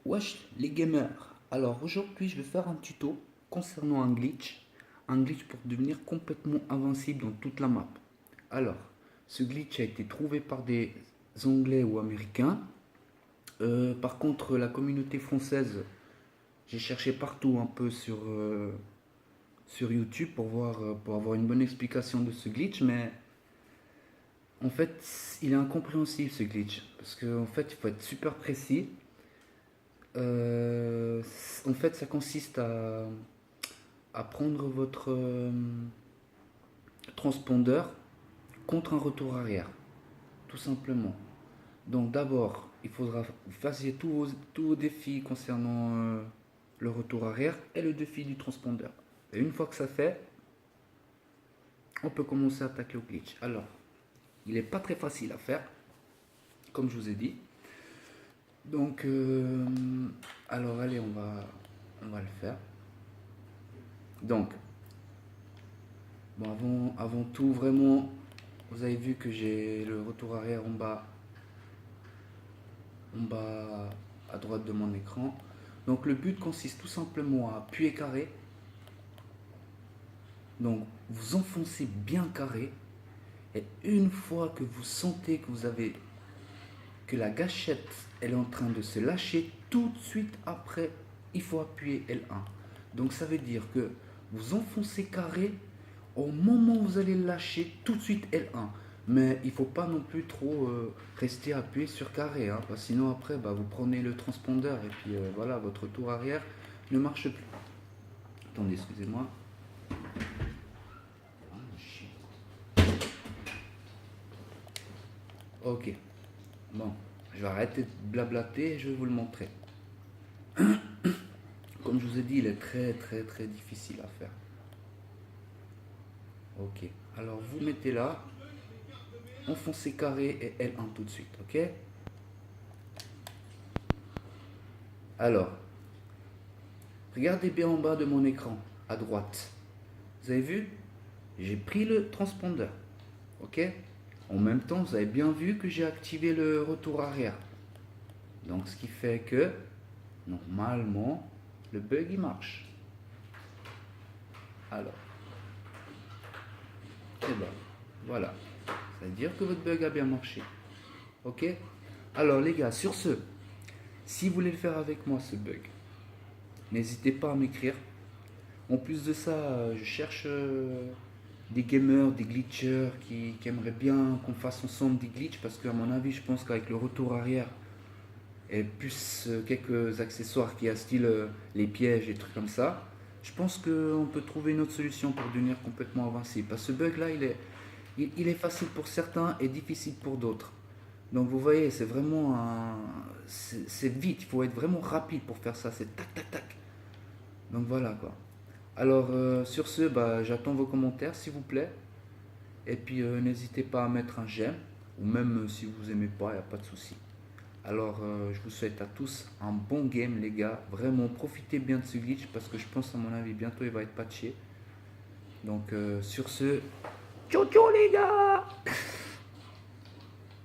Wesh les gamers, alors aujourd'hui je vais faire un tuto concernant un glitch pour devenir complètement invincible dans toute la map. Alors, ce glitch a été trouvé par des Anglais ou Américains. Par contre, la communauté française, j'ai cherché partout un peu sur YouTube pour avoir une bonne explication de ce glitch, mais en fait, il est incompréhensible ce glitch, parce qu'en fait, il faut être super précis. Euh, En fait, ça consiste à prendre votre transpondeur contre un retour arrière, tout simplement. Donc d'abord, il faudra que vous fassiez tous vos défis concernant le retour arrière et le défi du transpondeur. Et une fois que ça fait, on peut commencer à attaquer au glitch. Alors, il n'est pas très facile à faire, comme je vous ai dit. Donc, alors allez, on va le faire. Donc, bon, avant tout, vraiment, vous avez vu que j'ai le retour arrière en bas à droite de mon écran. Donc le but consiste tout simplement à appuyer carré. Donc vous enfoncez bien carré. Et une fois que vous sentez que la gâchette elle est en train de se lâcher, tout de suite après, il faut appuyer L1. Donc ça veut dire que vous enfoncez carré. Au moment où vous allez lâcher, tout de suite L1. Mais il ne faut pas non plus trop rester appuyé sur carré, hein, parce que sinon après vous prenez le transpondeur et puis voilà, votre tour arrière ne marche plus. Attendez, excusez-moi. Ok, bon, je vais arrêter de blablater et je vais vous le montrer. Comme je vous ai dit, il est très très très difficile à faire. Ok, alors vous mettez là, enfoncez carré et L1 tout de suite, ok. Alors, regardez bien en bas de mon écran, à droite. Vous avez vu? J'ai pris le transpondeur. Ok? En même temps, vous avez bien vu que j'ai activé le retour arrière. Donc, ce qui fait que, normalement, le bug il marche. Alors, et ben, voilà. Ça veut dire que votre bug a bien marché. Ok? Alors, les gars, sur ce, si vous voulez le faire avec moi, ce bug, n'hésitez pas à m'écrire. En plus de ça, je cherche des gamers, des glitchers qui aimeraient bien qu'on fasse ensemble des glitches parce qu'à mon avis, je pense qu'avec le retour arrière et plus quelques accessoires qui a style les pièges et trucs comme ça, je pense qu'on peut trouver une autre solution pour devenir complètement invincible. Parce que ce bug là, il est facile pour certains et difficile pour d'autres. Donc vous voyez, c'est vraiment un. C'est vite, il faut être vraiment rapide pour faire ça. C'est tac tac tac. Donc voilà quoi. Alors sur ce, j'attends vos commentaires s'il vous plaît. Et puis n'hésitez pas à mettre un j'aime. Ou même si vous aimez pas, il n'y a pas de souci. Alors je vous souhaite à tous un bon game les gars. Vraiment profitez bien de ce glitch parce que je pense à mon avis bientôt il va être patché. Donc sur ce, ciao ciao les gars.